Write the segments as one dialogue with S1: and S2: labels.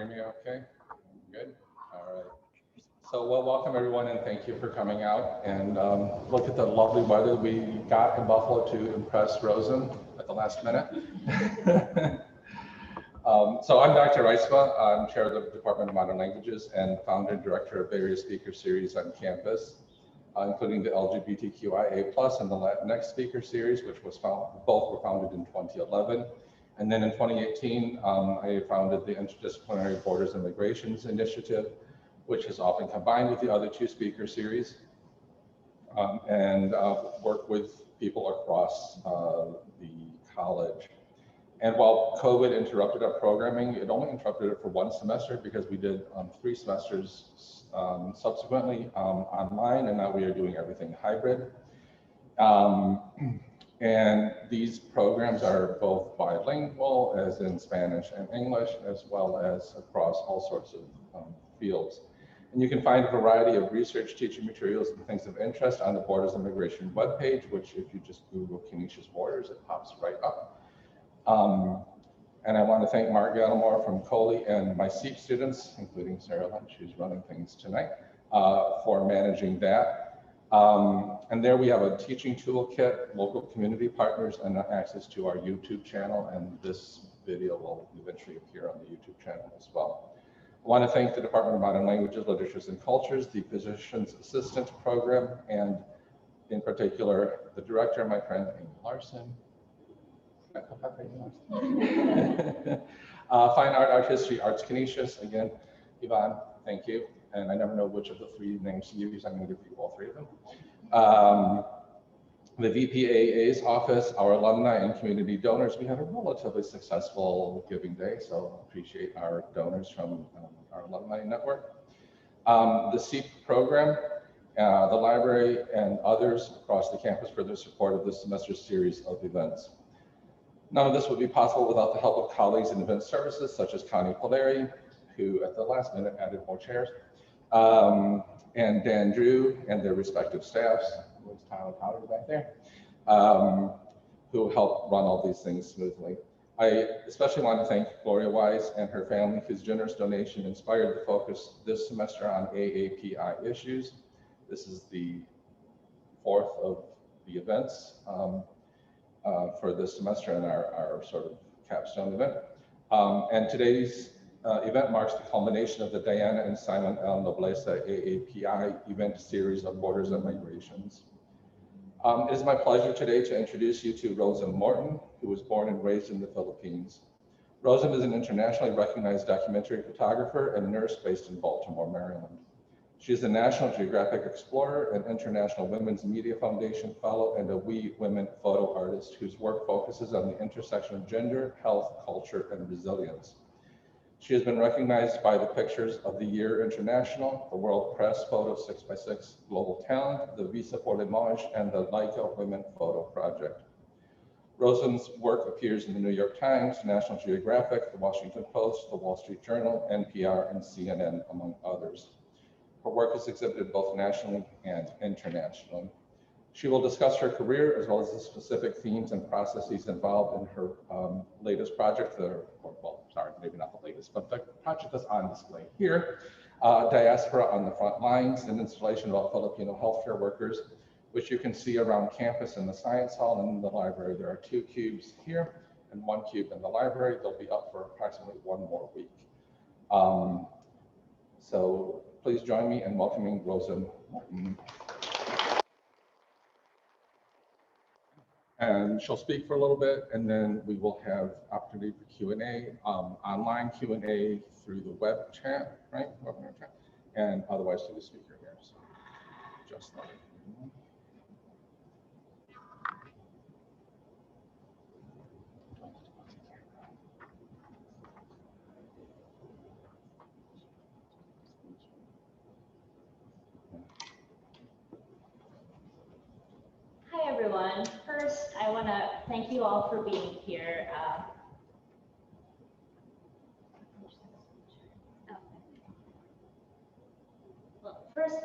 S1: me okay? Good? All right. So, well, welcome everyone and thank you for coming out and look at the lovely weather we got in Buffalo to impress Rosem at the last minute. So I'm Dr. Reisma. I'm chair of the Department of Modern Languages and founder and director of various speaker series on campus, including the LGBTQIA+ and the Latinx speaker series, which was both were founded in 2011. And then in 2018, I founded the Interdisciplinary Borders and Migrations Initiative, which is often combined with the other two speaker series, and work with people across the college. And while COVID interrupted our programming, it only interrupted it for one semester because we did 3 semesters subsequently online, and now we are doing everything hybrid. And these programs are both bilingual, as in Spanish and English, as well as across all sorts of fields. And you can find a variety of research, teaching materials, and things of interest on the Borders and Migration webpage, which if you just Google Canisius Borders, it pops right up. And I want to thank Mark Gallimore from Coley and my SEEP students, including Sarah Lynch, who's running things tonight, for managing that. And there we have a teaching toolkit, local community partners, and access to our YouTube channel. And this video will eventually appear on the YouTube channel as well. I want to thank the Department of Modern Languages, Literatures, and Cultures, the Physician's Assistant Program, and in particular, the director, my friend Amy Larson. Fine Art History, Arts Canisius. Again, Yvonne, thank you. And I never know which of the 3 names to use. I'm going to give you all 3 of them. The VPAA's office, our alumni and community donors. We had a relatively successful giving day, so appreciate our donors from our alumni network. The SEEP program, the library, and others across the campus for their support of this semester's series of events. None of this would be possible without the help of colleagues in event services, such as Connie Polari, who at the last minute added more chairs, and Dan Drew and their respective staffs, where's Tyler Powder back there, who helped run all these things smoothly. I especially want to thank Gloria Wise and her family, whose generous donation inspired the focus this semester on AAPI issues. This is the 4th of the events for this semester and our sort of capstone event. And today's event marks the culmination of the Diana and Simon L. Nobleza AAPI event series of Borders and Migrations. It is my pleasure today to introduce you to Rosem Morton, who was born and raised in the Philippines. Rosem is an internationally recognized documentary photographer and nurse based in Baltimore, Maryland. She is a National Geographic Explorer, an International Women's Media Foundation Fellow, and a We Women photo artist whose work focuses on the intersection of gender, health, culture, and resilience. She has been recognized by the Pictures of the Year International, the World Press Photo 6x6 Global Talent, the Visa pour l'Image, and the Leica Women Photo Project. Rosem's work appears in the New York Times, National Geographic, the Washington Post, the Wall Street Journal, NPR, and CNN, among others. Her work is exhibited both nationally and internationally. She will discuss her career as well as the specific themes and processes involved in her latest project, maybe not the latest, but the project that's on display here, Diaspora on the Front Lines, an installation about Filipino healthcare workers, which you can see around campus in the Science Hall and in the library. There are 2 cubes here and 1 cube in the library. They'll be up for approximately 1 more week. So please join me in welcoming Rosem Morton. And she'll speak for a little bit, and then we will have opportunity for Q&A, online Q&A through the web chat, right? Webinar chat, and otherwise through the speaker here. So just like
S2: Hi, everyone. First, I want to thank you all for being here.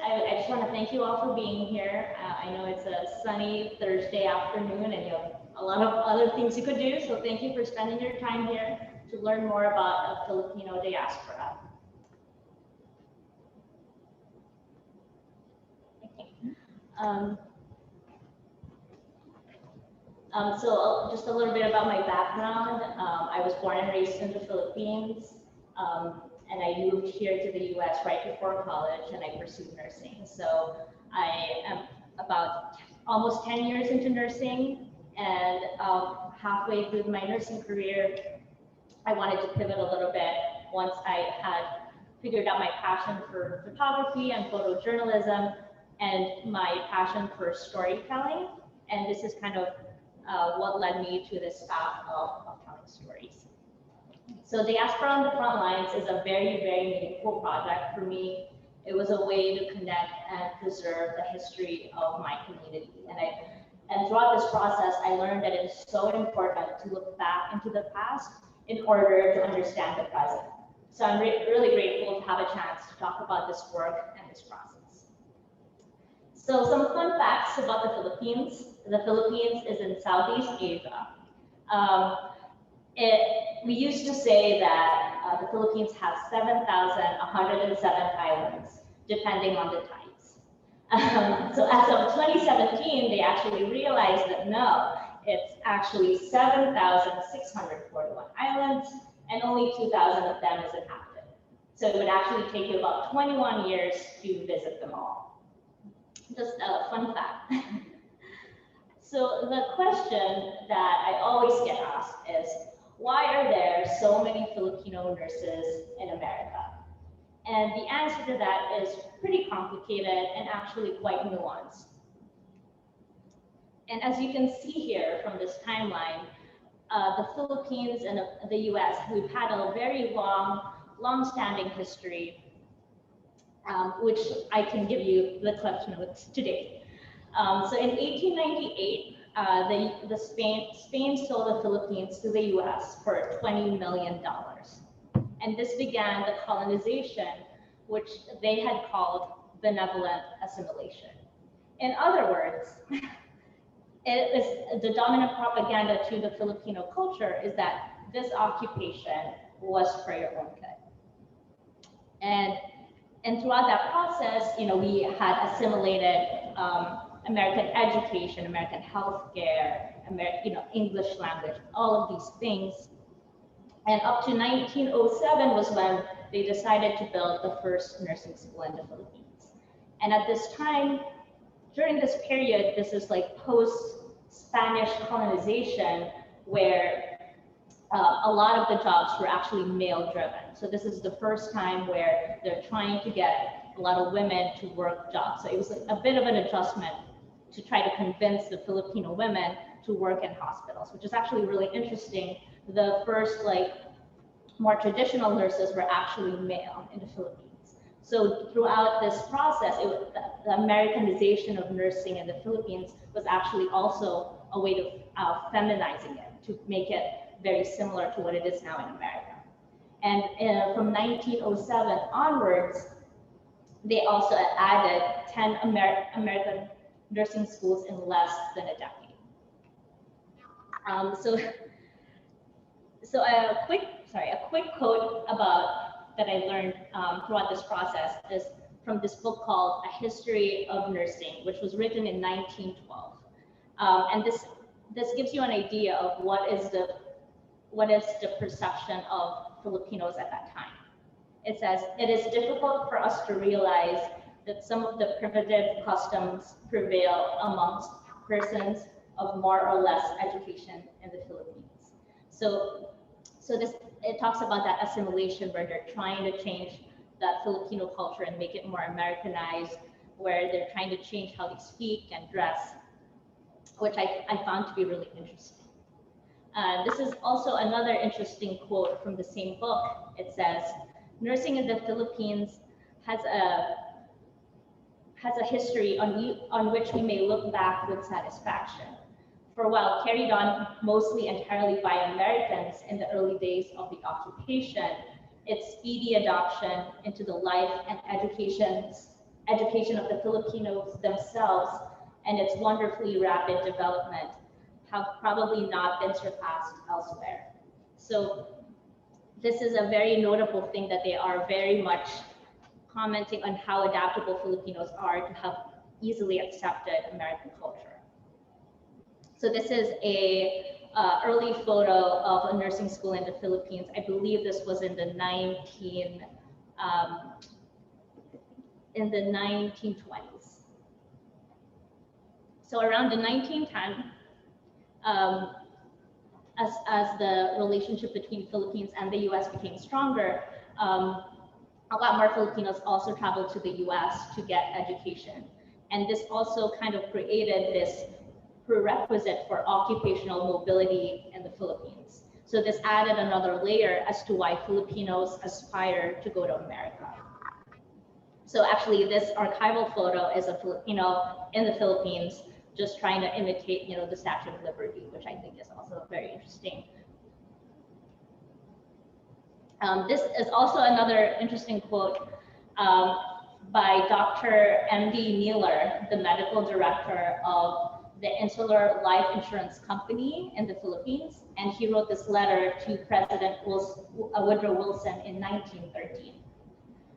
S2: I just want to thank you all for being here. I know it's a sunny Thursday afternoon and you have a lot of other things you could do, so thank you for spending your time here to learn more about a Filipino diaspora. Okay. So just a little bit about my background. I was born and raised in the Philippines, and I moved here to the US right before college, and I pursued nursing. So I am about almost 10 years into nursing, and halfway through my nursing career, I wanted to pivot a little bit once I had figured out my passion for photography and photojournalism and my passion for storytelling. And this is kind of what led me to this path of telling stories. So Diaspora on the Front Lines is a very, very meaningful project for me. It was a way to connect and preserve the history of my community. And throughout this process, I learned that it's so important to look back into the past in order to understand the present. So I'm really grateful to have a chance to talk about this work and this process. So some fun facts about the Philippines. The Philippines is in Southeast Asia. We used to say that the Philippines has 7,107 islands, depending on the tides. So as of 2017, they actually realized that no, it's actually 7,641 islands, and only 2,000 of them is inhabited. So it would actually take you about 21 years to visit them all. Just a fun fact. So the question that I always get asked is, why are there so many Filipino nurses in America? And the answer to that is pretty complicated and actually quite nuanced. And as you can see here from this timeline, the Philippines and the US, we've had a very long-standing history, which I can give you the cliff notes today. So in 1898, Spain sold the Philippines to the US for $20 million. And this began the colonization, which they had called benevolent assimilation. In other words, it is the dominant propaganda to the Filipino culture is that this occupation was for your own good. And throughout that process, we had assimilated American education, American healthcare, English language, all of these things. And up to 1907 was when they decided to build the first nursing school in the Philippines. And at this time, during this period, this is like post-Spanish colonization, where a lot of the jobs were actually male-driven. So this is the first time where they're trying to get a lot of women to work jobs. So it was like a bit of an adjustment to try to convince the Filipino women to work in hospitals, which is actually really interesting. The first more traditional nurses were actually male in the Philippines. So throughout this process, the Americanization of nursing in the Philippines was actually also a way of feminizing it, to make it very similar to what it is now in America. And from 1907 onwards, they also added 10 American nursing schools in less than a decade. So a quick quote that I learned throughout this process is from this book called A History of Nursing, which was written in 1912. And this gives you an idea of what is the perception of Filipinos at that time. It says, "It is difficult for us to realize that some of the primitive customs prevail amongst persons of more or less education in the Philippines." So it talks about that assimilation, where they're trying to change that Filipino culture and make it more Americanized, where they're trying to change how they speak and dress, which I found to be really interesting. This is also another interesting quote from the same book. It says, "Nursing in the Philippines has a history on which we may look back with satisfaction. For while carried on mostly entirely by Americans in the early days of the occupation, its speedy adoption into the life and education of the Filipinos themselves and its wonderfully rapid development have probably not been surpassed elsewhere." So this is a very notable thing that they are very much commenting on how adaptable Filipinos are to have easily accepted American culture. So this is a early photo of a nursing school in the Philippines. I believe this was in the 1920s. So around the 1910, as the relationship between Philippines and the US became stronger, a lot more Filipinos also traveled to the US to get education. And this also kind of created this prerequisite for occupational mobility in the Philippines. So this added another layer as to why Filipinos aspire to go to America. So actually this archival photo is a Filipino in the Philippines just trying to imitate, the Statue of Liberty, which I think is also very interesting. This is also another interesting quote by Dr. M.D. Nealer, the medical director of the Insular Life Insurance Company in the Philippines. And he wrote this letter to President Woodrow Wilson in 1913.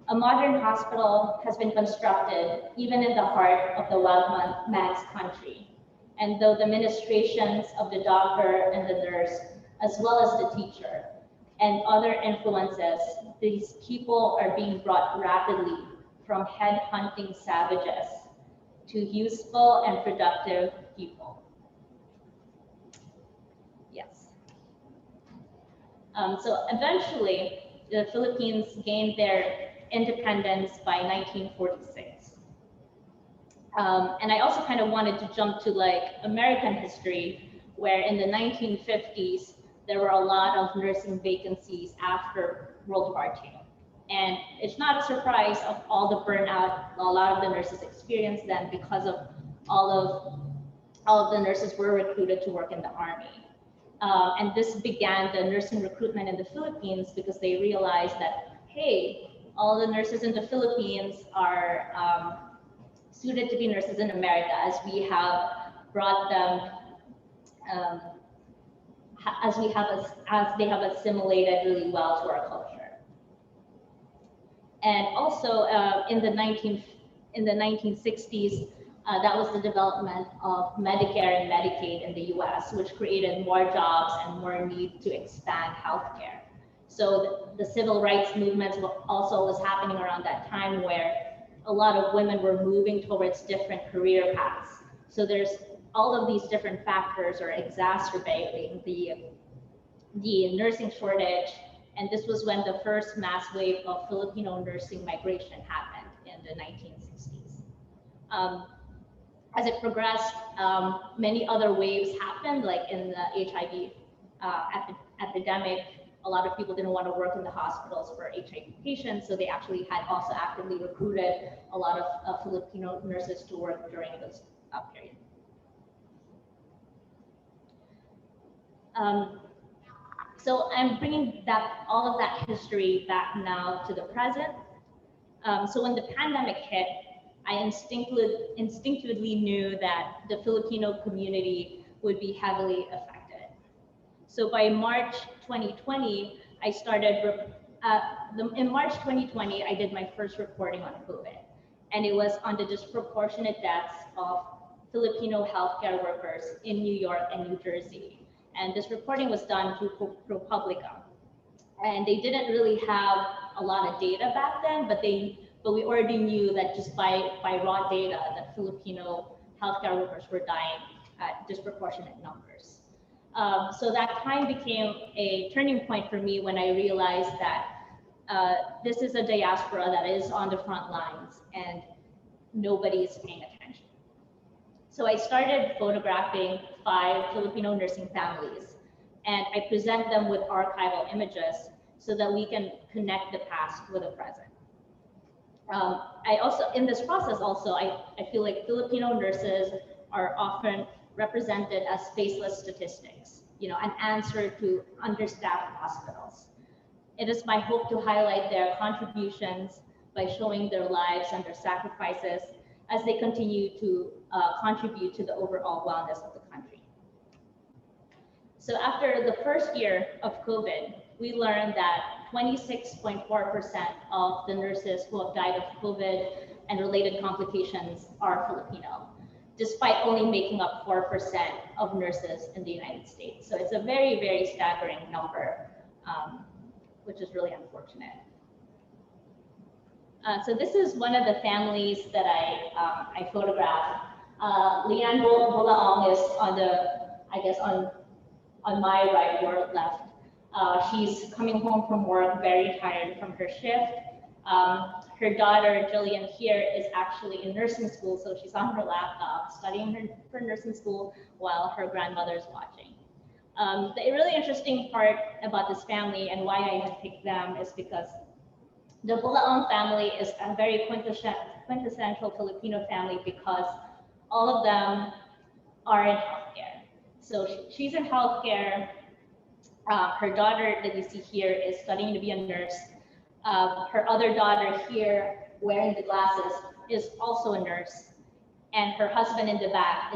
S2: A modern hospital has been constructed even in the heart of the wild man's country. And though the ministrations of the doctor and the nurse, as well as the teacher, and other influences, these people are being brought rapidly from head-hunting savages to useful and productive people. Yes. So eventually, the Philippines gained their independence by 1946. And I also kind of wanted to jump to American history, where in the 1950s, there were a lot of nursing vacancies after World War II. And it's not a surprise of all the burnout a lot of the nurses experienced then, because of all of the nurses were recruited to work in the army. And this began the nursing recruitment in the Philippines because they realized that, hey, all the nurses in the Philippines are suited to be nurses in America, as we have brought them, as they have assimilated really well to our culture. And also in the 1960s, that was the development of Medicare and Medicaid in the US, which created more jobs and more need to expand healthcare. So the civil rights movement also was happening around that time, where a lot of women were moving towards different career paths. So there's all of these different factors are exacerbating the nursing shortage. And this was when the first mass wave of Filipino nursing migration happened in the 1960s. As it progressed, many other waves happened, like in the HIV epidemic. A lot of people didn't want to work in the hospitals for HIV patients, so they actually had also actively recruited a lot of Filipino nurses to work during this period. So I'm bringing all of that history back now to the present. So when the pandemic hit, I instinctively knew that the Filipino community would be heavily affected. So by March 2020, I started, in March 2020, I did my first reporting on COVID. And it was on the disproportionate deaths of Filipino healthcare workers in New York and New Jersey. And this reporting was done through ProPublica. And they didn't really have a lot of data back then, but we already knew that just by raw data that Filipino healthcare workers were dying at disproportionate numbers. So that time became a turning point for me when I realized that this is a diaspora that is on the front lines and nobody is paying attention. So I started photographing 5 Filipino nursing families, and I present them with archival images so that we can connect the past with the present. I also, in this process also, I feel like Filipino nurses are often represented as faceless statistics, an answer to understaffed hospitals. It is my hope to highlight their contributions by showing their lives and their sacrifices as they continue to contribute to the overall wellness of the country. So after the first year of COVID, we learned that 26.4% of the nurses who have died of COVID and related complications are Filipino, despite only making up 4% of nurses in the United States. So it's a very, very staggering number, which is really unfortunate. So this is one of the families that I photographed. Leanne Bulaong is on the, I guess on my right, your left. She's coming home from work very tired from her shift. Her daughter, Jillian, here is actually in nursing school, so she's on her laptop studying for nursing school while her grandmother's watching. The really interesting part about this family and why I had picked them is because the Bulaong family is a very quintessential Filipino family because all of them are in healthcare. So she's in healthcare. Her daughter that you see here is studying to be a nurse. Her other daughter here, wearing the glasses, is also a nurse. And her husband in the back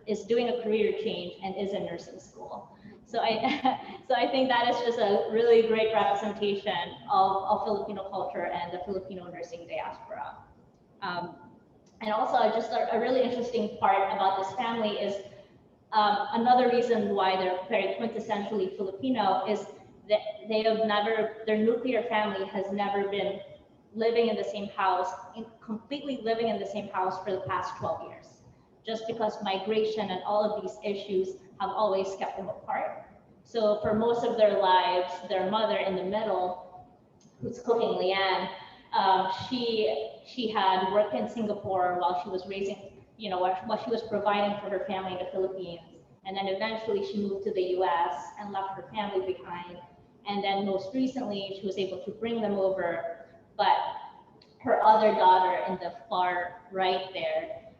S2: is doing a career change and is in nursing school. So I think that is just a really great representation of Filipino culture and the Filipino nursing diaspora. And also just a really interesting part about this family is another reason why they're very quintessentially Filipino is that their nuclear family has never been living in the same house, completely living in the same house for the past 12 years, just because migration and all of these issues have always kept them apart. So for most of their lives, their mother in the middle, who's cooking, Leanne, she had worked in Singapore while she was raising, while she was providing for her family in the Philippines. And then eventually she moved to the US and left her family behind. And then most recently, she was able to bring them over. But her other daughter in the far right there,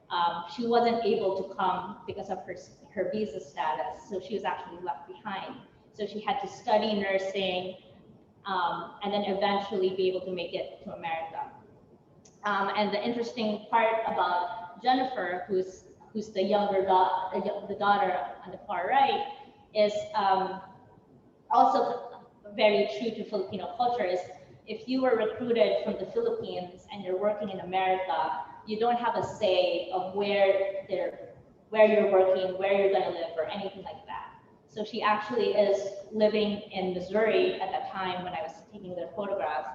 S2: she wasn't able to come because of her visa status. So she was actually left behind. So she had to study nursing and then eventually be able to make it to America. And the interesting part about Jennifer, who's the younger the daughter on the far right, is also very true to Filipino culture is if you were recruited from the Philippines and you're working in America, you don't have a say of where you're working, where you're going to live, or anything like that. So she actually is living in Missouri at that time when I was taking their photograph,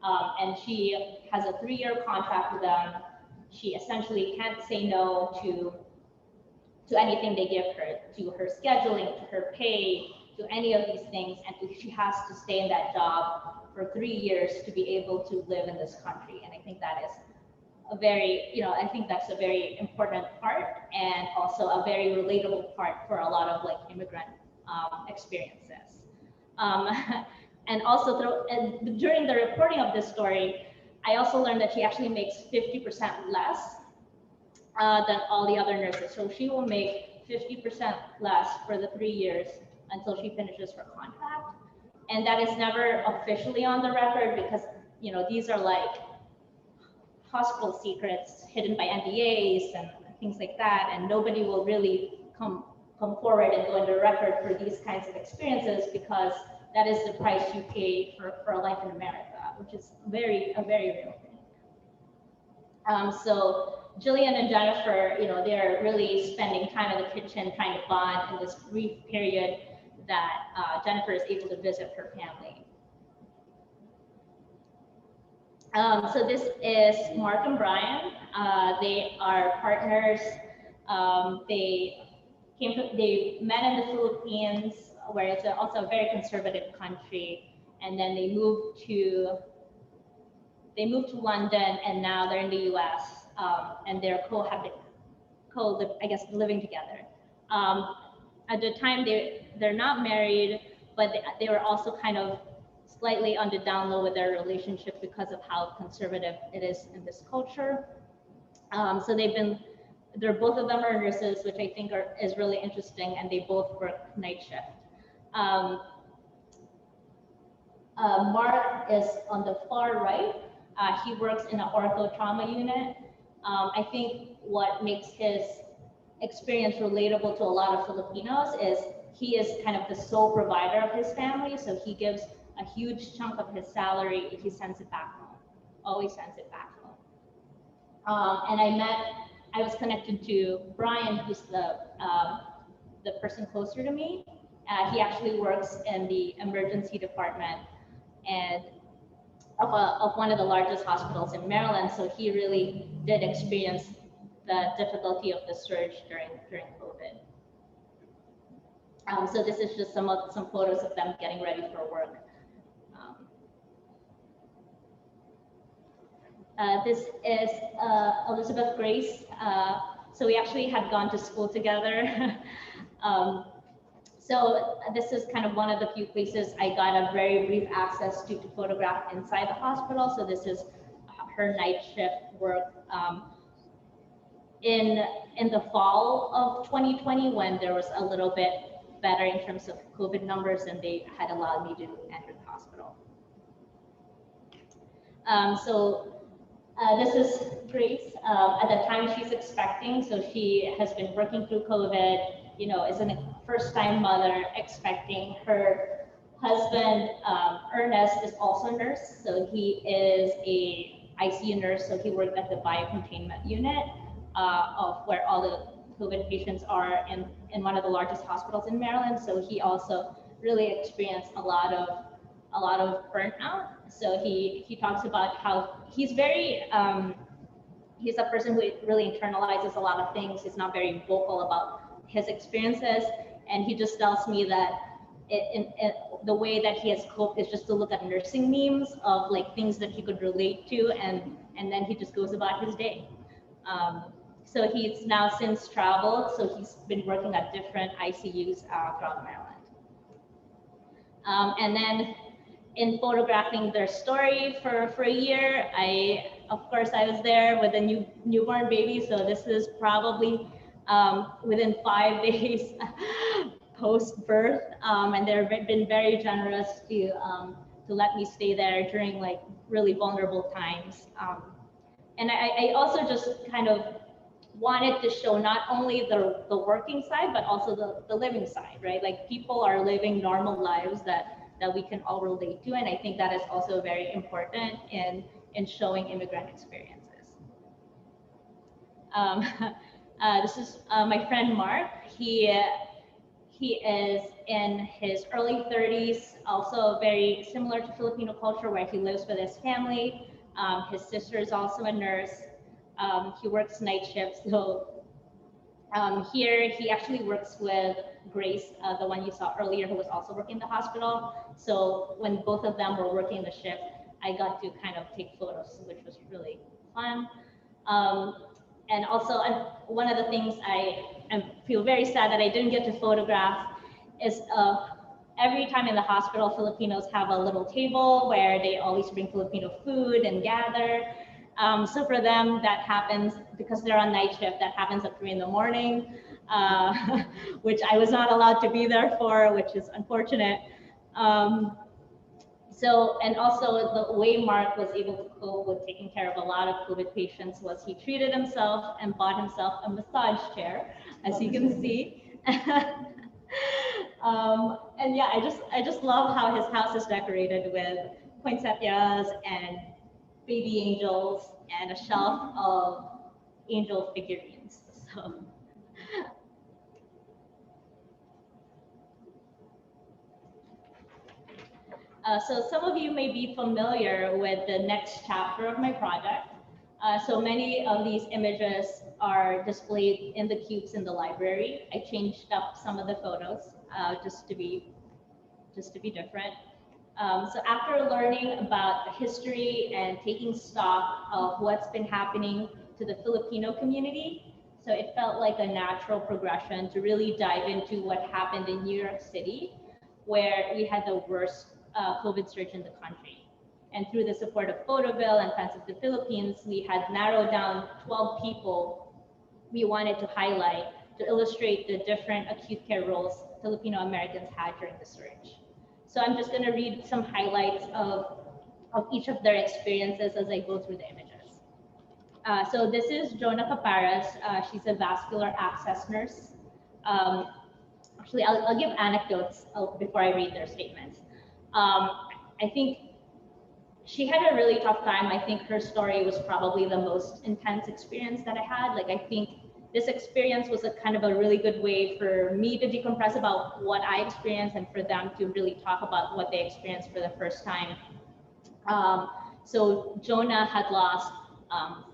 S2: and she has a 3-year contract with them. She essentially can't say no to anything they give her, to her scheduling, to her pay, to any of these things, and she has to stay in that job for 3 years to be able to live in this country. And I think that is a very, I think that's a very important part and also a very relatable part for a lot of immigrant experiences. And also during the reporting of this story, I also learned that she actually makes 50% less than all the other nurses. So she will make 50% less for the 3 years until she finishes her contract. And that is never officially on the record because, these are hospital secrets hidden by NDAs and things like that. And nobody will really come forward and go on the record for these kinds of experiences because that is the price you pay for a life in America, which is a very real thing. So Jillian and Jennifer, they're really spending time in the kitchen trying to bond in this brief period that Jennifer is able to visit her family. So this is Mark and Brian. They are partners. They met in the Philippines, where it's also a very conservative country, and then they moved to London, and now they're in the US, and they're living together. At the time, they're not married, but they were also kind of slightly on the down low with their relationship because of how conservative it is in this culture. So both of them are nurses, which I think is really interesting, and they both work night shift. Mark is on the far right. He works in an ortho trauma unit. I think what makes his experience relatable to a lot of Filipinos is he is kind of the sole provider of his family. So he gives a huge chunk of his salary, he sends it back home, always sends it back home. And I was connected to Brian, who's the person closer to me. He actually works in the emergency department and of one of the largest hospitals in Maryland. So he really did experience the difficulty of the surge during COVID. So this is just some photos of them getting ready for work. This is Elizabeth Grace. So we actually had gone to school together. So this is kind of one of the few places I got a very brief access to photograph inside the hospital. So this is her night shift work in the fall of 2020, when there was a little bit better in terms of COVID numbers, and they had allowed me to enter the hospital. This is Grace. At the time she's expecting, so she has been working through COVID, you know, is a first-time mother expecting. Her husband, Ernest, is also a nurse. So he is a ICU nurse. So he worked at the biocontainment unit of where all the COVID patients are in one of the largest hospitals in Maryland. So he also really experienced a lot of burnout. So he talks about how he's very, he's a person who really internalizes a lot of things. He's not very vocal about his experiences. And he just tells me that the way that he has coped is just to look at nursing memes of like things that he could relate to, and then he just goes about his day. So he's now since traveled, so he's been working at different ICUs throughout Maryland. And then in photographing their story for a year, of course I was there with a newborn baby, so this is probably within 5 days post-birth, and they've been very generous to let me stay there during like really vulnerable times. And I also just kind of wanted to show not only the working side, but also the living side, right? Like people are living normal lives that we can all relate to, and I think that is also very important in showing immigrant experiences. This is my friend Mark. He is in his early 30s, also very similar to Filipino culture, where he lives with his family. His sister is also a nurse. He works night shifts. So here he actually works with Grace, the one you saw earlier, who was also working in the hospital. So when both of them were working the shift, I got to kind of take photos, which was really fun. And also, one of the things I feel very sad that I didn't get to photograph is every time in the hospital, Filipinos have a little table where they always bring Filipino food and gather. So for them, that happens because they're on night shift. That happens at 3 in the morning, which I was not allowed to be there for, which is unfortunate. And also the way Mark was able to cope with taking care of a lot of COVID patients was he treated himself and bought himself a massage chair, as you can see. And yeah, I just love how his house is decorated with poinsettias and baby angels and a shelf of angel figurines. So some of you may be familiar with the next chapter of my project. So many of these images are displayed in the cubes in the library. I changed up some of the photos just to be different. So after learning about the history and taking stock of what's been happening to the Filipino community, so it felt like a natural progression to really dive into what happened in New York City, where we had the worst COVID surge in the country. And through the support of Photoville and Friends of the Philippines, we had narrowed down 12 people we wanted to highlight to illustrate the different acute care roles Filipino Americans had during the surge. So I'm just going to read some highlights of each of their experiences as I go through the images. So this is Jonah Caparas. She's a vascular access nurse. Actually, I'll give anecdotes before I read their statements. I think she had a really tough time. I think her story was probably the most intense experience that I had. Like, I think this experience was a kind of a really good way for me to decompress about what I experienced and for them to really talk about what they experienced for the first time. So Jonah had lost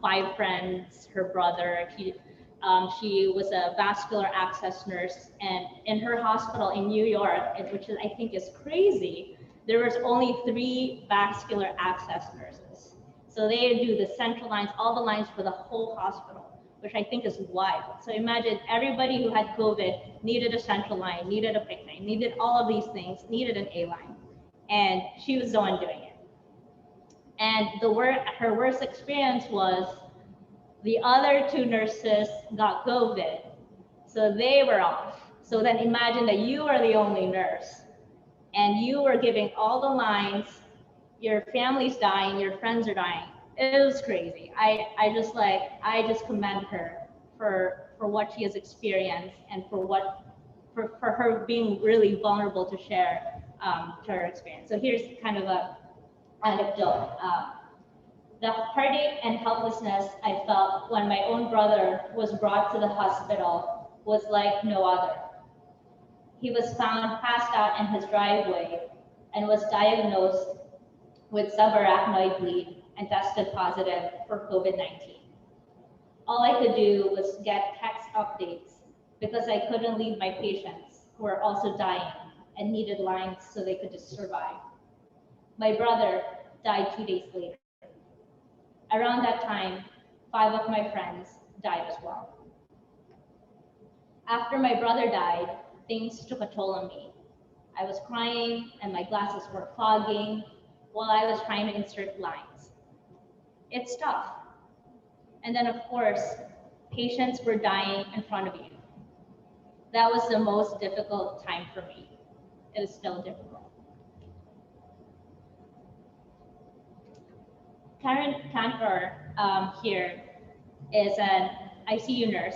S2: 5 friends, her brother. She was a vascular access nurse, and in her hospital in New York, which I think is crazy, there was only 3 vascular access nurses. So they do the central lines, all the lines for the whole hospital, which I think is wild. So imagine everybody who had COVID needed a central line, needed a PIC line, needed all of these things, needed an A line. And she was the one doing it. And her worst experience was the other 2 nurses got COVID, so they were off. So then imagine that you are the only nurse and you were giving all the lines, your family's dying, your friends are dying. It was crazy. I just commend her for what she has experienced and for her being really vulnerable to share her experience. So here's kind of a anecdote. The heartache and helplessness I felt when my own brother was brought to the hospital was like no other. He was found passed out in his driveway and was diagnosed with subarachnoid bleed and tested positive for COVID-19. All I could do was get text updates because I couldn't leave my patients who were also dying and needed lines so they could just survive. My brother died 2 days later. Around that time, 5 of my friends died as well. After my brother died, things took a toll on me. I was crying and my glasses were fogging while I was trying to insert lines. It's tough. And then of course, patients were dying in front of you. That was the most difficult time for me. It is still difficult. Karen Cantor here is an ICU nurse.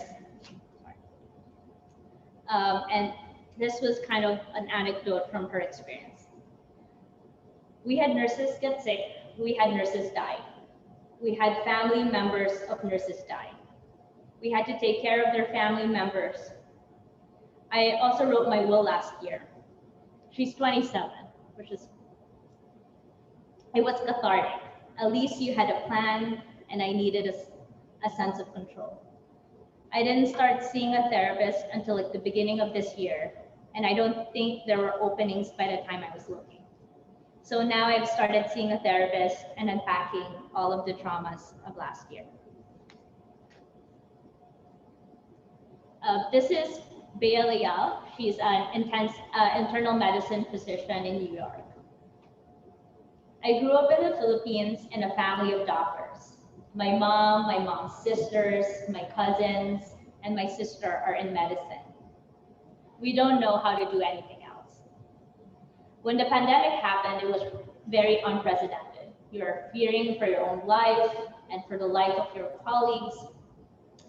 S2: And this was kind of an anecdote from her experience. We had nurses get sick. We had nurses die. We had family members of nurses die. We had to take care of their family members. I also wrote my will last year. She's 27, it was cathartic. At least you had a plan, and I needed a sense of control. I didn't start seeing a therapist until like the beginning of this year, and I don't think there were openings by the time I was looking. So now I've started seeing a therapist and unpacking all of the traumas of last year. This is Bea Leal. She's an internal medicine physician in New York. I grew up in the Philippines in a family of doctors. My mom, my mom's sisters, my cousins, and my sister are in medicine. We don't know how to do anything else. When the pandemic happened, it was very unprecedented. You're fearing for your own life and for the life of your colleagues.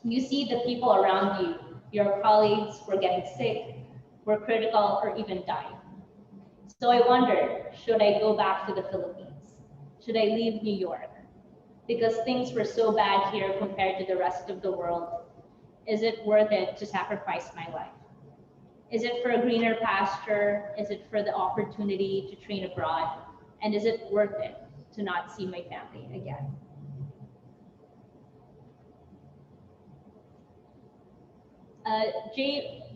S2: You see the people around you, your colleagues were getting sick, were critical, or even dying. So I wondered, should I go back to the Philippines? Should I leave New York? Because things were so bad here compared to the rest of the world. Is it worth it to sacrifice my life? Is it for a greener pasture? Is it for the opportunity to train abroad? And is it worth it to not see my family again?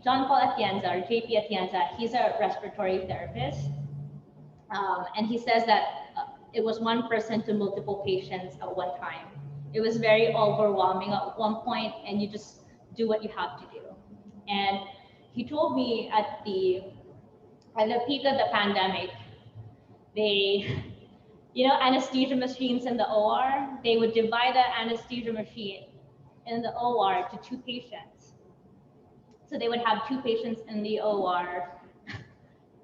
S2: John Paul Atienza, or JP Atienza, he's a respiratory therapist. And he says that it was one person to multiple patients at one time. It was very overwhelming at one point, and you just do what you have to do. And he told me at the peak of the pandemic, anesthesia machines in the OR, they would divide the anesthesia machine in the OR to 2 patients. So they would have 2 patients in the OR,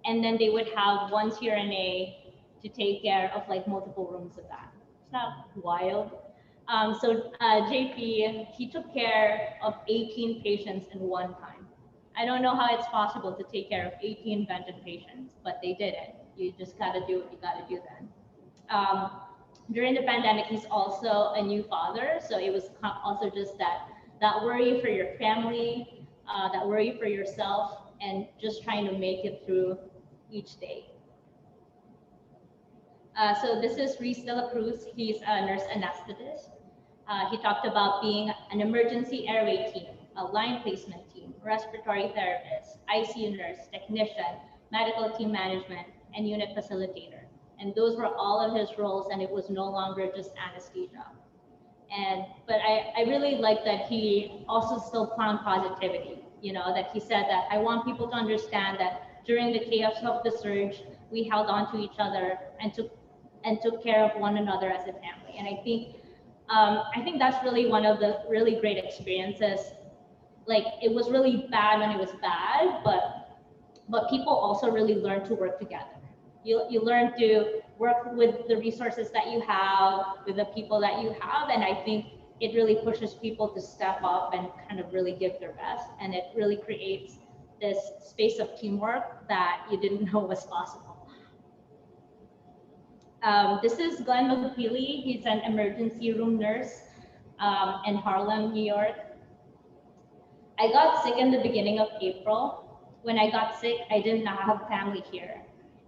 S2: and then they would have 1 CRNA to take care of like multiple rooms of that. It's not wild. So JP, he took care of 18 patients in one time. I don't know how it's possible to take care of 18 vented patients, but they did it. You just gotta do what you gotta do then. During the pandemic, he's also a new father, so it was also just that worry for your family, that worry for yourself, and just trying to make it through each day. So this is Reese De La Cruz. He's a nurse anesthetist. He talked about being an emergency airway team, a line placement team, respiratory therapist, ICU nurse, technician, medical team management, and unit facilitator. And those were all of his roles, and it was no longer just anesthesia. But I really like that he also still found positivity, that he said that I want people to understand that during the chaos of the surge, we held on to each other and took care of one another as a family. And I think that's really one of the really great experiences. Like, it was really bad when it was bad, but people also really learn to work together. You learn to work with the resources that you have, with the people that you have, and I think it really pushes people to step up and kind of really give their best, and it really creates this space of teamwork that you didn't know was possible. This is Glenn McPeely. He's an emergency room nurse in Harlem, New York. I got sick in the beginning of April. When I got sick, I did not have family here.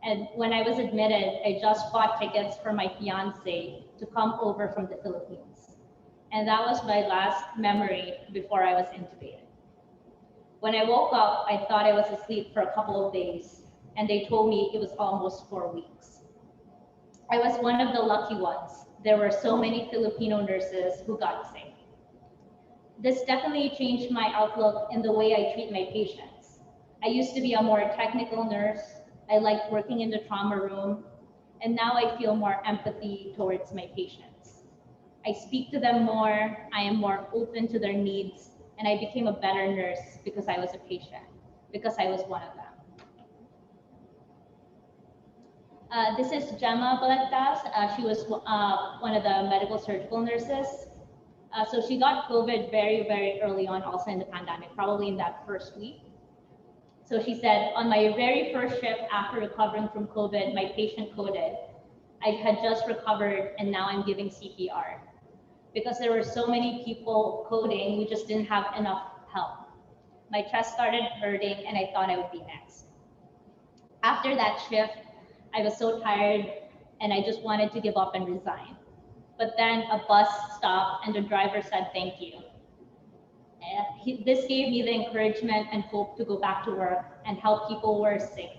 S2: And when I was admitted, I just bought tickets for my fiance to come over from the Philippines. And that was my last memory before I was intubated. When I woke up, I thought I was asleep for a couple of days, and they told me it was almost 4 weeks. I was one of the lucky ones. There were so many Filipino nurses who got sick. This definitely changed my outlook in the way I treat my patients. I used to be a more technical nurse. I liked working in the trauma room, and now I feel more empathy towards my patients. I speak to them more, I am more open to their needs, and I became a better nurse because I was a patient, because I was one of them. This is Gemma Balagtas. She was one of the medical surgical nurses. So she got COVID very, very early on, also in the pandemic, probably in that first week. So she said, on my very first shift after recovering from COVID, my patient coded. I had just recovered and now I'm giving CPR. Because there were so many people coding, we just didn't have enough help. My chest started hurting and I thought I would be next. After that shift, I was so tired and I just wanted to give up and resign. But then a bus stopped and the driver said, thank you. This gave me the encouragement and hope to go back to work and help people who are sick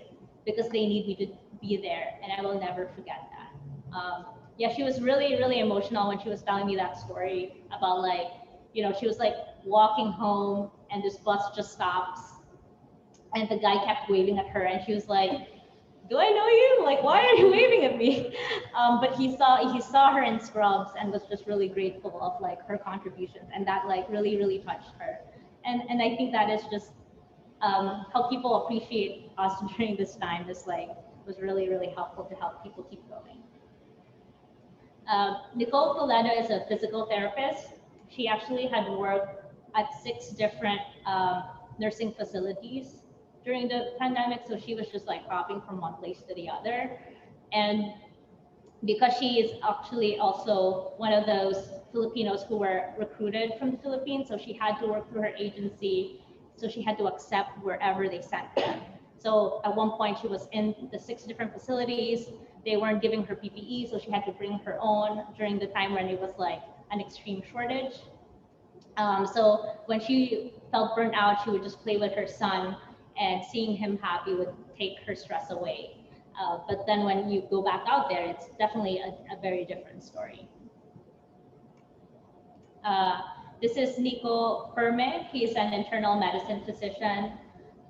S2: because they need me to be there, and I will never forget that. Yeah, she was really, really emotional when she was telling me that story about she was like walking home and this bus just stops and the guy kept waving at her and she was like, do I know you? Like, why are you waving at me? But he saw her in scrubs and was just really grateful of her contributions, and that really, really touched her. And I think that is just how people appreciate us during this time. This was really, really helpful to help people keep going. Nicole Toledo is a physical therapist. She actually had worked at 6 different nursing facilities during the pandemic, so she was just hopping from one place to the other. And because she is actually also one of those Filipinos who were recruited from the Philippines, so she had to work through her agency, so she had to accept wherever they sent her. So at one point she was in the 6 different facilities. They weren't giving her PPE, so she had to bring her own during the time when it was an extreme shortage. So when she felt burnt out, she would just play with her son, and seeing him happy would take her stress away. But then when you go back out there, it's definitely a very different story. This is Nico Perme. He's an internal medicine physician.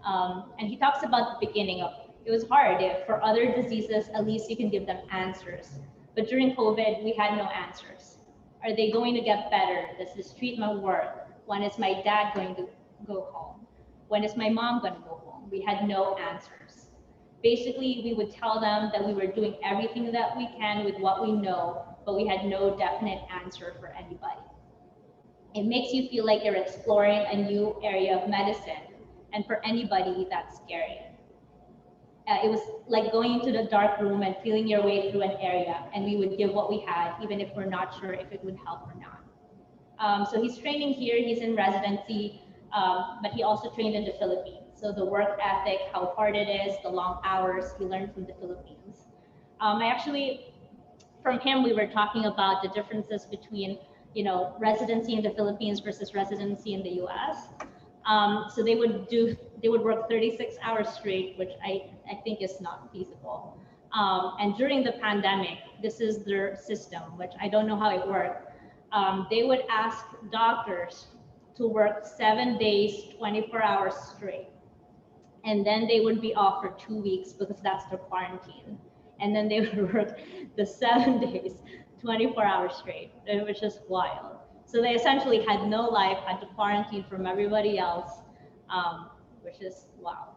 S2: And he talks about the beginning of, it was hard. For other diseases, at least you can give them answers. But during COVID, we had no answers. Are they going to get better? Does this treatment work? When is my dad going to go home? When is my mom going to go home? We had no answers. Basically, we would tell them that we were doing everything that we can with what we know, but we had no definite answer for anybody. It makes you feel like you're exploring a new area of medicine, and for anybody, that's scary. It was like going into the dark room and feeling your way through an area, and we would give what we had, even if we're not sure if it would help or not. So he's training here, he's in residency, but he also trained in the Philippines. So the work ethic, how hard it is, the long hours, he learned from the Philippines. From him, we were talking about the differences between, residency in the Philippines versus residency in the US. So they would work 36 hours straight, which I think is not feasible. And during the pandemic, this is their system, which I don't know how it worked. They would ask doctors to work 7 days, 24 hours straight. And then they would be off for 2 weeks because that's their quarantine. And then they would work the 7 days, 24 hours straight. It was just wild. So they essentially had no life, had to quarantine from everybody else, which is wow.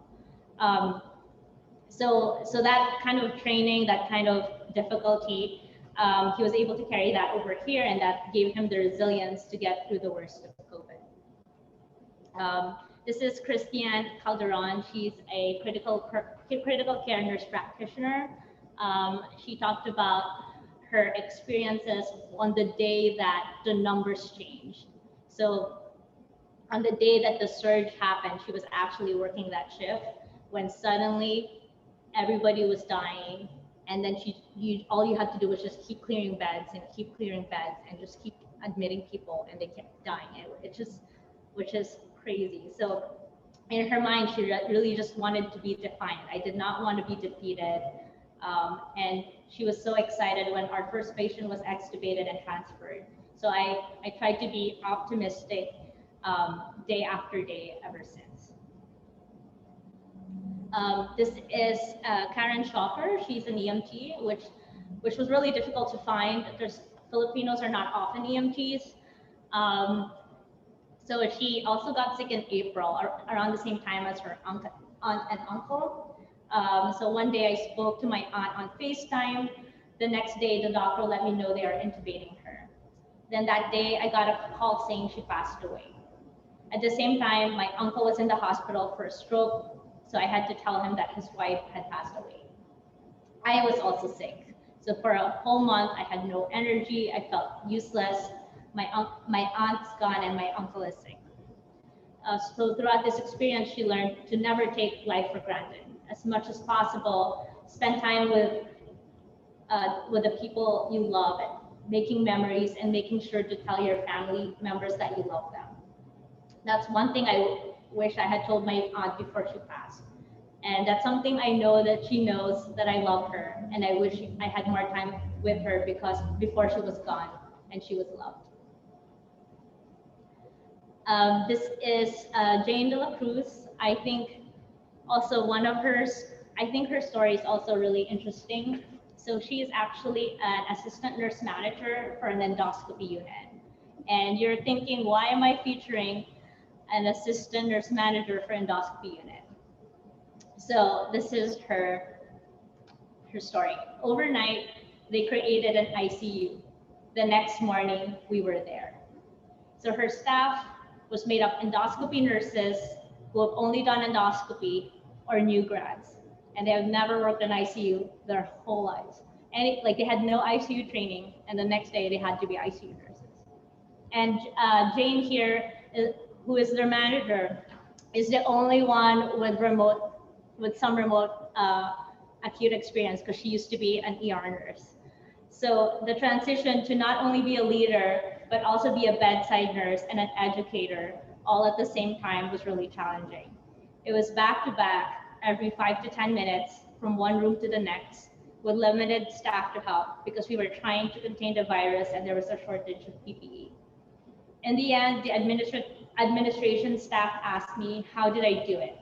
S2: So that kind of training, that kind of difficulty, he was able to carry that over here, and that gave him the resilience to get through the worst of COVID. This is Christiane Calderon. She's a critical care nurse practitioner. She talked about her experiences on the day that the numbers changed. So on the day that the surge happened, she was actually working that shift when suddenly everybody was dying. And then all you had to do was just keep clearing beds and keep clearing beds and just keep admitting people, and they kept dying. Which is crazy. So in her mind, she really just wanted to be defiant. I did not want to be defeated. And she was so excited when our first patient was extubated and transferred. So I tried to be optimistic day after day ever since. This is Karen Schoffer. She's an EMT, which was really difficult to find. Filipinos are not often EMTs. So she also got sick in April, around the same time as her aunt and uncle. So one day I spoke to my aunt on FaceTime. The next day, the doctor let me know they are intubating her. Then that day, I got a call saying she passed away. At the same time, my uncle was in the hospital for a stroke, so I had to tell him that his wife had passed away. I was also sick. So for a whole month, I had no energy. I felt useless. My aunt's gone and my uncle is sick. So throughout this experience, she learned to never take life for granted. As much as possible, spend time with the people you love, and making memories, and making sure to tell your family members that you love them. That's one thing I wish I had told my aunt before she passed. And that's something I know that she knows, that I love her, and I wish I had more time with her because before she was gone and she was loved. This is Jane de la Cruz. I think also I think her story is also really interesting. So she is actually an assistant nurse manager for an endoscopy unit. And you're thinking, why am I featuring an assistant nurse manager for endoscopy unit? So this is her story. Overnight, they created an ICU. The next morning, we were there. So her staff was made of endoscopy nurses who have only done endoscopy or new grads, and they have never worked in ICU their whole lives. And they had no ICU training, and the next day they had to be ICU nurses. And Jane here, who is their manager, is the only one with some remote acute experience, because she used to be an ER nurse. So the transition to not only be a leader, but also be a bedside nurse and an educator all at the same time was really challenging. It was back to back every 5 to 10 minutes from one room to the next, with limited staff to help because we were trying to contain the virus and there was a shortage of PPE. In the end, the administration staff asked me, how did I do it?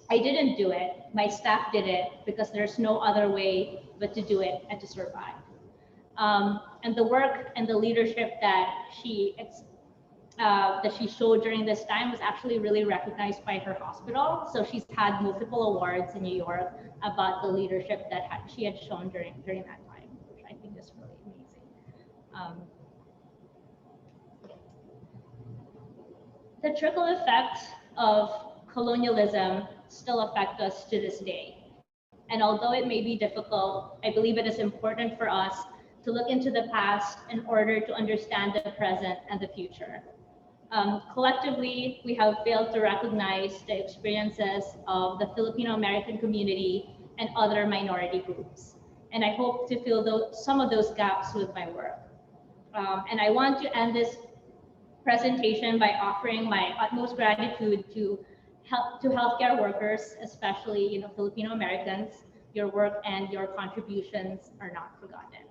S2: I didn't do it. My staff did it because there's no other way but to do it and to survive. And the work and the leadership that she showed during this time was actually really recognized by her hospital. So she's had multiple awards in New York about the leadership that she had shown during that time, which I think is really amazing. The trickle effects of colonialism still affect us to this day. And although it may be difficult, I believe it is important for us to look into the past in order to understand the present and the future. Collectively, we have failed to recognize the experiences of the Filipino American community and other minority groups. And I hope to fill some of those gaps with my work. And I want to end this presentation by offering my utmost gratitude to healthcare workers, especially Filipino Americans. Your work and your contributions are not forgotten.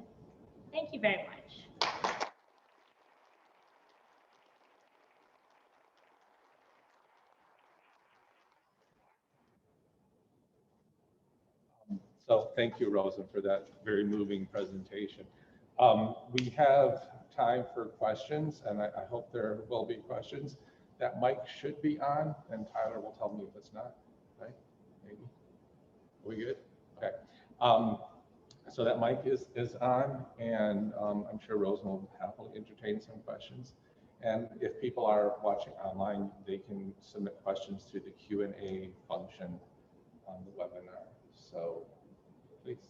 S2: Thank you very much.
S1: So thank you, Rosem, for that very moving presentation. We have time for questions, and I hope there will be questions. That mic should be on, and Tyler will tell me if it's not, right? Maybe. Are we good? Okay. So that mic is on, and I'm sure Rosem will happily entertain some questions. And if people are watching online, they can submit questions through the Q&A function on the webinar. So please.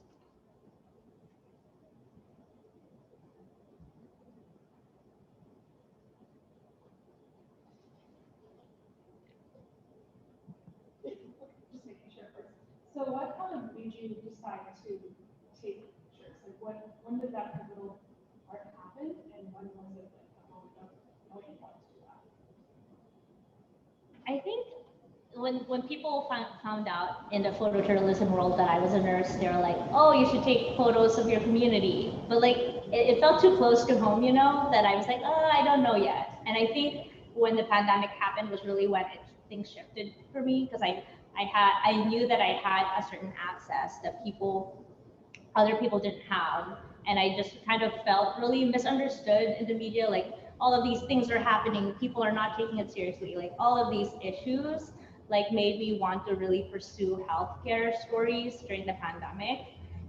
S3: Just making sure first. So what made you decide to take pictures? Like when did that pivotal part happen, and when was it like the moment of knowing you wanted to do that?
S2: I think when people found out in the photojournalism world that I was a nurse, they were like, oh, you should take photos of your community. But like, it felt too close to home, that I was like, oh, I don't know yet. And I think when the pandemic happened was really when things shifted for me, because I knew that I had a certain access that other people didn't have. And I just kind of felt really misunderstood in the media, like all of these things are happening, people are not taking it seriously, like all of these issues like made me want to really pursue healthcare stories during the pandemic.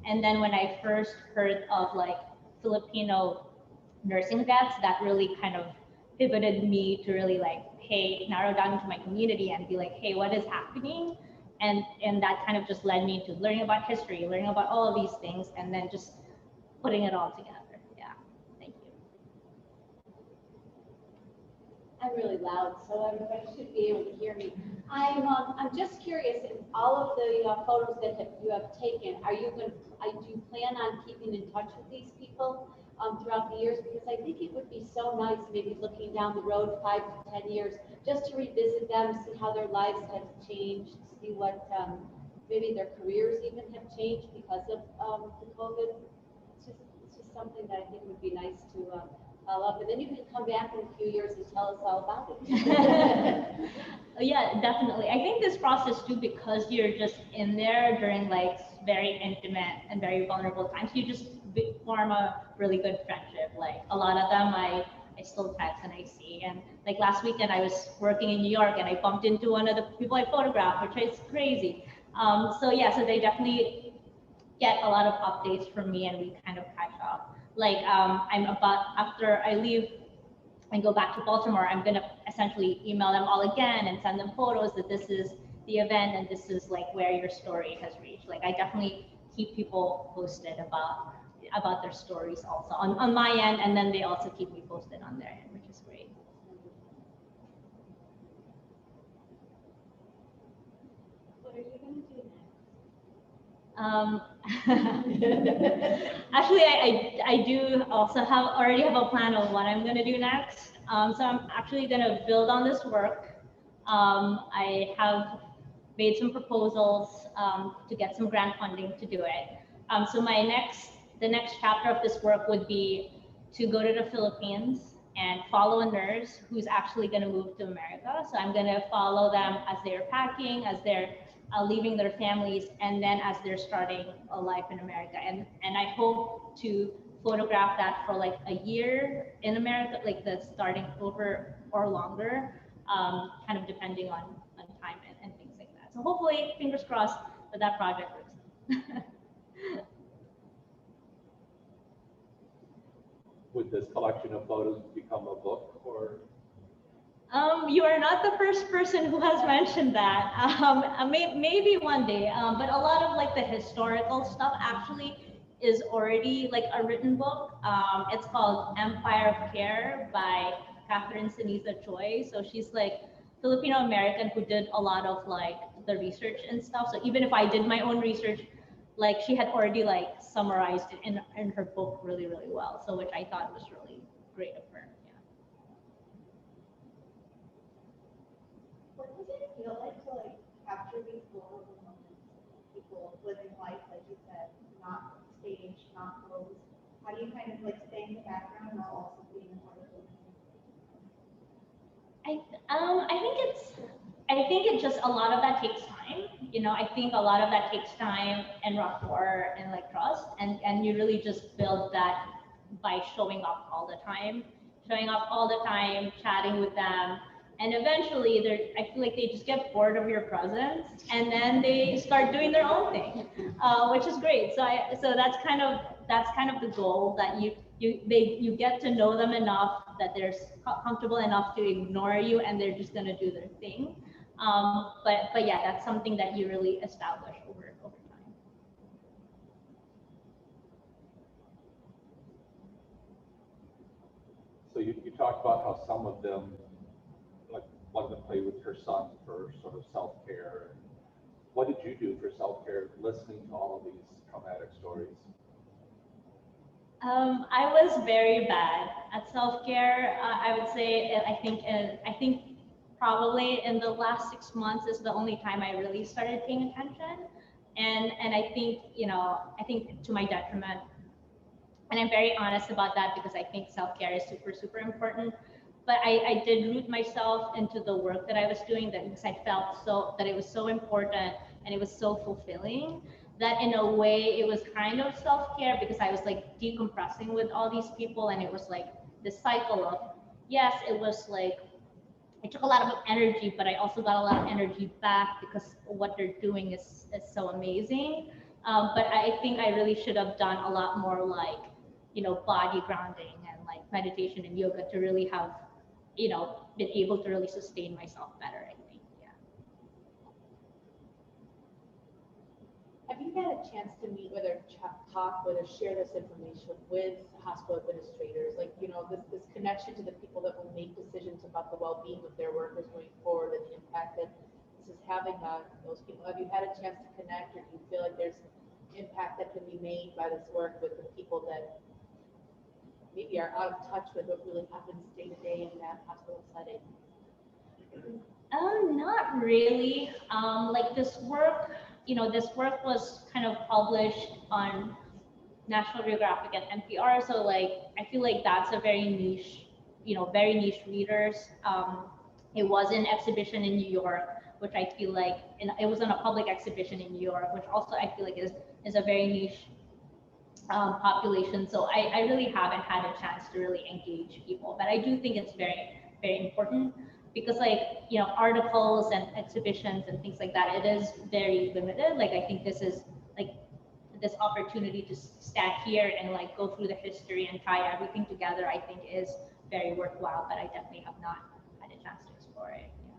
S2: And then when I first heard of like Filipino nursing deaths, that really kind of pivoted me to really like, hey, narrow down into my community and be like, hey, what is happening? And that kind of just led me to learning about history, learning about all of these things, and then just putting it all together. Yeah, thank you.
S4: I'm really loud, so everybody should be able to hear me. I'm just curious, in all of the photos that you have taken, do you plan on keeping in touch with these people throughout the years? Because I think it would be so nice, maybe looking down the road 5 to 10 years, just to revisit them, see how their lives have changed, see what maybe their careers even have changed because of the COVID. It's just something that I think would be nice to follow up, and then you can come back in a few years and tell us all about it.
S2: Yeah, definitely. I think this process too, because you're just in there during like very intimate and very vulnerable times, you just form a really good friendship. Like a lot of them I still text and I see. And like last weekend I was working in New York and I bumped into one of the people I photographed, which is crazy. So yeah, so they definitely get a lot of updates from me and we kind of catch up. Like after I leave and go back to Baltimore, I'm gonna essentially email them all again and send them photos that this is the event and this is like where your story has reached. Like I definitely keep people posted about their stories also on my end, and then they also keep me posted on their end, which is great.
S4: What are you going to do
S2: next? Actually, I do also already have a plan of what I'm going to do next. So I'm actually going to build on this work. I have made some proposals to get some grant funding to do it. So the next chapter of this work would be to go to the Philippines and follow a nurse who's actually going to move to America. So I'm going to follow them as they're packing, as they're leaving their families, and then as they're starting a life in America. And I hope to photograph that for like a year in America, like the starting over or longer, kind of depending on time and things like that. So hopefully, fingers crossed, that project works.
S5: Would this collection of photos become a book, or?
S2: You are not the first person who has mentioned that. Maybe one day, but a lot of like the historical stuff actually is already like a written book. It's called Empire of Care by Catherine Sinisa Choi. So she's like Filipino American who did a lot of like the research and stuff. So even if I did my own research, like she had already like summarized it in her book really, really well. So which I thought was really great of her. Yeah.
S5: What does it feel like to like capture these vulnerable moments? People living life, like you said, not staged, not posed. How do you kind of like stay in the background while also being a part of it?
S2: I think it just a lot of that takes time. You know, I think a lot of that takes time and rapport and like trust, and you really just build that by showing up all the time, chatting with them, and eventually I feel like they just get bored of your presence, and then they start doing their own thing, which is great. So that's kind of the goal, that you get to know them enough that they're comfortable enough to ignore you, and they're just gonna do their thing. But yeah, that's something that you really establish over time.
S1: So you talked about how some of them, like one of them played with her son for sort of self-care. What did you do for self-care listening to all of these traumatic stories?
S2: I was very bad at self-care. I would say I think probably in the last 6 months is the only time I really started paying attention, and I think I think to my detriment. And I'm very honest about that because I think self-care is super, super important. But I did root myself into the work that I was doing, that because I felt so that it was so important and it was so fulfilling, that in a way it was kind of self-care, because I was like decompressing with all these people, and it was like this cycle of, yes, it was like it took a lot of energy, but I also got a lot of energy back because what they're doing is so amazing. But I think I really should have done a lot more, like, body grounding and like meditation and yoga to really have, been able to really sustain myself better, I think. Yeah.
S6: Have you had a chance to meet with or talk with or share this information with hospital administrators? Like, this connection to the people that will make decisions about the well-being of their workers going forward, and the impact that this is having on those people. Have you had a chance to connect, or do you feel like there's impact that can be made by this work with the people that maybe are out of touch with what really happens day to day in that hospital setting?
S2: Not really. Like this work was kind of published on National Geographic and NPR. So like, I feel like that's a very niche, very niche readers. It was an exhibition in New York, which I feel like, and it was on a public exhibition in New York, which also I feel like is a very niche population. So I really haven't had a chance to really engage people, but I do think it's very, very important, because like, articles and exhibitions and things like that, it is very limited. Like, I think this is like this opportunity to stand here and like go through the history and tie everything together, I think is very worthwhile, but I definitely have not had a chance to explore it. Yeah.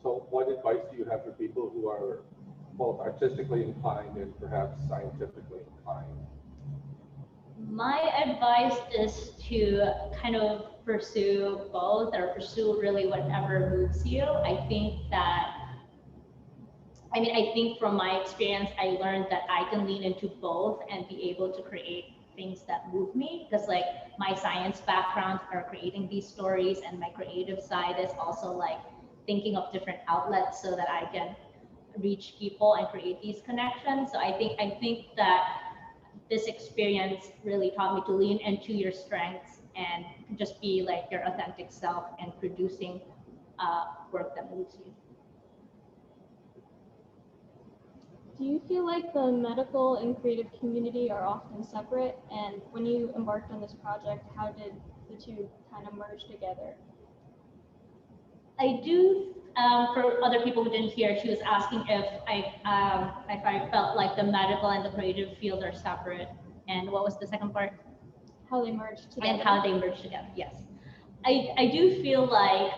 S1: So what advice do you have for people who are both artistically inclined and perhaps scientifically inclined?
S2: My advice is to kind of pursue both, or pursue really whatever moves you. I think from my experience, I learned that I can lean into both and be able to create things that move me, because like my science background are creating these stories, and my creative side is also like thinking of different outlets so that I can reach people and create these connections. So I think that this experience really taught me to lean into your strengths and just be like your authentic self and producing work that moves you.
S7: Do you feel like the medical and creative community are often separate? And when you embarked on this project, how did the two kind of merge together?
S2: I do For other people who didn't hear, she was asking if I felt like the medical and the creative field are separate. And what was the second part?
S7: How they merge together.
S2: And how they merge together. Yes, I do feel like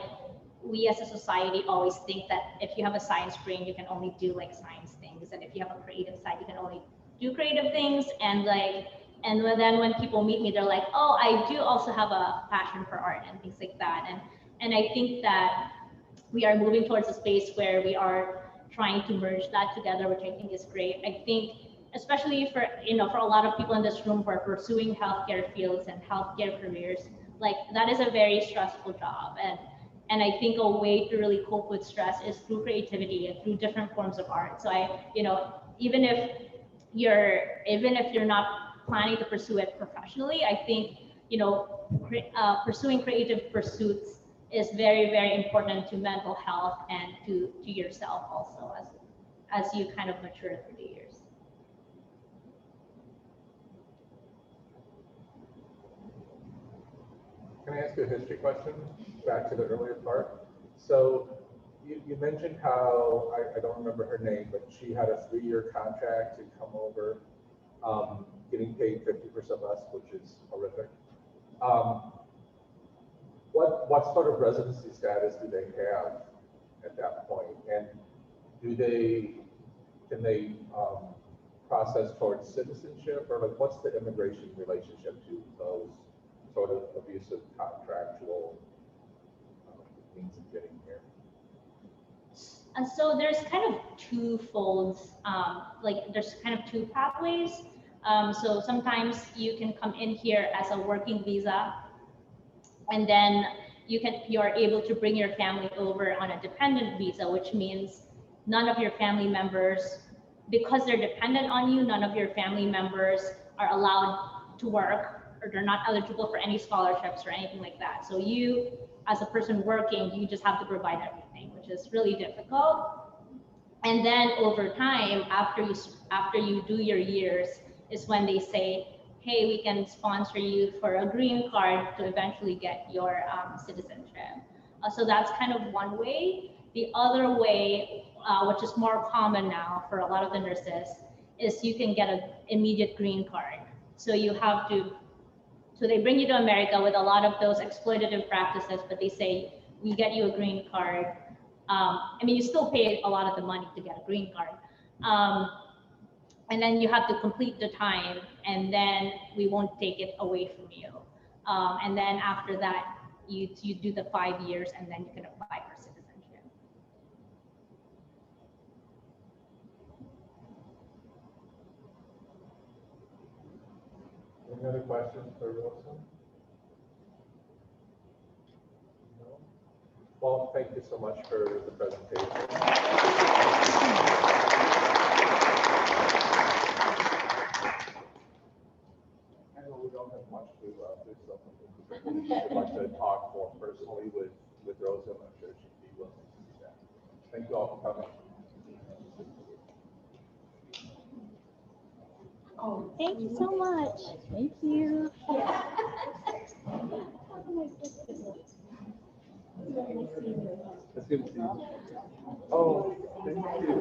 S2: we as a society always think that if you have a science brain, you can only do like science things, and if you have a creative side, you can only do creative things. And then when people meet me, they're like, oh, I do also have a passion for art and things like that. And I think that we are moving towards a space where we are trying to merge that together, which I think is great. I think, especially for a lot of people in this room who are pursuing healthcare fields and healthcare careers, like that is a very stressful job. And I think a way to really cope with stress is through creativity and through different forms of art. So even if you're not planning to pursue it professionally, I think, pursuing creative pursuits is very, very important to mental health and to yourself also as you kind of mature through the years.
S8: Can I ask you a history question back to the earlier part? So you mentioned how, I don't remember her name, but she had a 3-year contract to come over, getting paid 50% less, which is horrific. What sort of residency status do they have at that point? And can they process towards citizenship, or like what's the immigration relationship to those sort of abusive contractual means of getting here?
S2: And so there's kind of two folds, there's kind of two pathways. So sometimes you can come in here as a working visa, and then you are able to bring your family over on a dependent visa, which means none of your family members, because they're dependent on you, none of your family members are allowed to work, or they're not eligible for any scholarships or anything like that. So you, as a person working, you just have to provide everything, which is really difficult. And then over time, after you do your years, is when they say, hey, we can sponsor you for a green card to eventually get your citizenship. So that's kind of one way. The other way, which is more common now for a lot of the nurses, is you can get an immediate green card. So they bring you to America with a lot of those exploitative practices, but they say, we get you a green card. You still pay a lot of the money to get a green card. And then you have to complete the time, and then we won't take it away from you. And then after that, you do the 5 years, and then you can apply for citizenship.
S8: Any other questions for Rosem? No? Well, thank you so much for the presentation. I know we don't have much to do, so if you'd like to talk more personally with Rosem, I'm sure she'd be willing to do that. Thank you all for coming.
S7: Thank you so much. Thank you.
S8: It's good to see you. Oh, thank you.